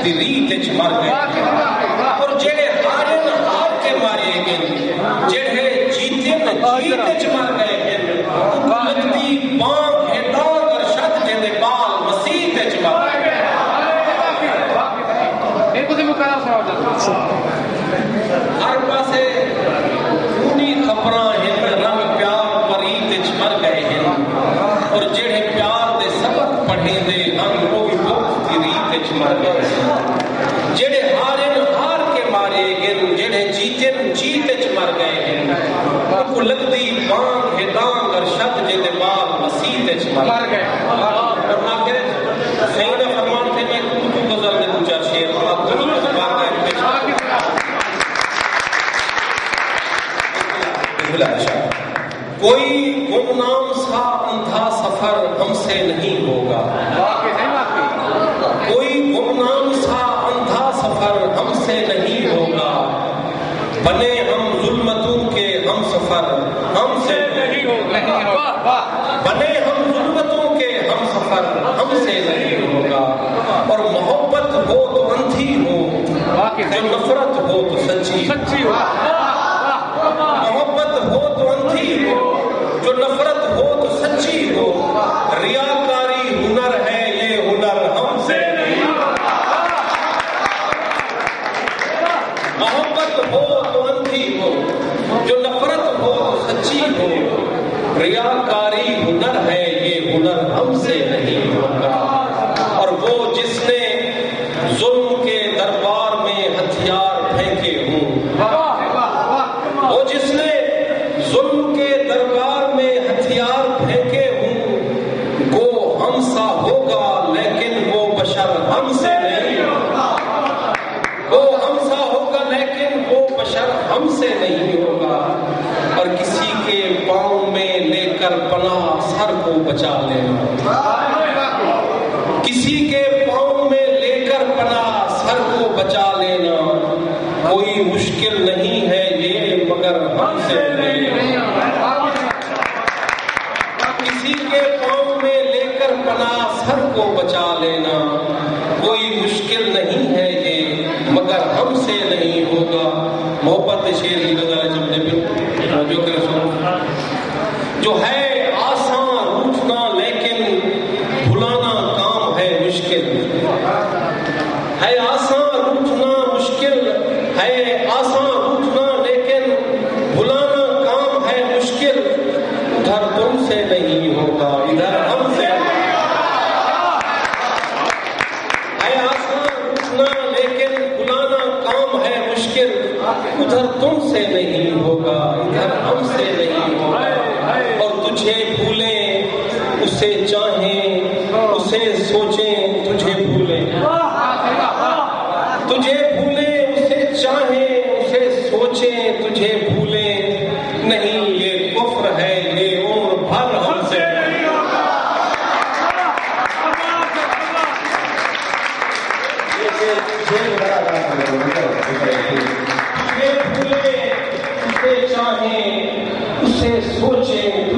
دی ریت وچ مر گئے اور جڑے ہارن ہار کے مارے گئے جڑے جیتے جیت وچ مر گئے لگتی بانگ ہٹا کر شت جے دے بال مسیح وچ مر گئے ہر پاسے خونی خبراں ہیں رنگ پیار پریت وچ مر گئے ہیں اور جڑے پیار دے سبق پڑھے دے رنگ وہ بھی بہت دی ریت وچ مر گئے ہیں جڑے ہارن ہار کے مارے گئے جڑے جیتن جیت وچ مر گئے ہیں کو لگتی بانگ ہٹاں کر شت جے دے بال مسیح وچ مر گئے اور آخر سیدہ فرمان تھے میں اردو غزل دے دو چار شعر کوئی گمنام سا اندھا سفر ہم سے نہیں ہوگا کوئی گمنام سا اندھا سفر ہم سے نہیں ہوگا بنے ہم ظلمتوں کے ہم سفر ہم سے نہیں ہوگا بنے ہم ظلمتوں کے ہم سفر ہم سے نہیں ہوگا اور محبت ہو تو اندھی ہو جو نفرت ہو تو سچی ہو محبت ہو تو اندھی ہو جو نفرت ہو تو سچی ہو ریاکاری ہنر ہے یہ ہنر ہم سے نہیں محبت ہو تو اندھی ہو جو نفرت ہو تو سچی ہو ریاکاری ہنر ہے یہ ہنر ہم سے نہیں ہوگا اور وہ جس نے ظلم کے دربار میں ہتھیار پھینکے ہوں وہ جس نے ظلم کے دربار میں ہتھیار پھینکے ہوں وہ ہم سا ہوگا لیکن وہ بشر ہم سے نہیں ہوگا وہ ہم سا ہوگا لیکن وہ بشر ہم سے نہیں ہوگا اور کسی کے پاؤں میں لے کر پناہ سر کو بچا لینا کسی کے پاؤں میں لے کر پناہ سر کو بچا لینا کوئی مشکل نہیں ہے یہ مگر ہم سے نہیں کسی کے پاؤں میں لے کر پناہ سر کو بچا لینا کوئی مشکل نہیں ہے یہ مگر ہم سے نہیں ہوگا محبت شیر کی غزل جملے پہ جو کر سو جو ہے آسان روٹنا لیکن بھلانا کام ہے مشکل ہے آسان روٹنا مشکل ہے آسان روٹنا لیکن بھلانا کام ہے مشکل ادھر تم سے نہیں ہوگا ادھر ہم سے ہے آسان روٹنا لیکن بھلانا کام ہے مشکل ادھر تم سے نہیں ہوگا ادھر ہم سے نہیں ہوگا اور تجھے بھولیں اسے چاہیں اسے سوچیں تجھے بھولیں تجھے بھولیں اسے چاہیں اسے سوچیں تجھے بھولیں نہیں یہ کفر ہے یہ عمر بھر ہم سے تجھے بھولیں اسے چاہیں اسے سوچیں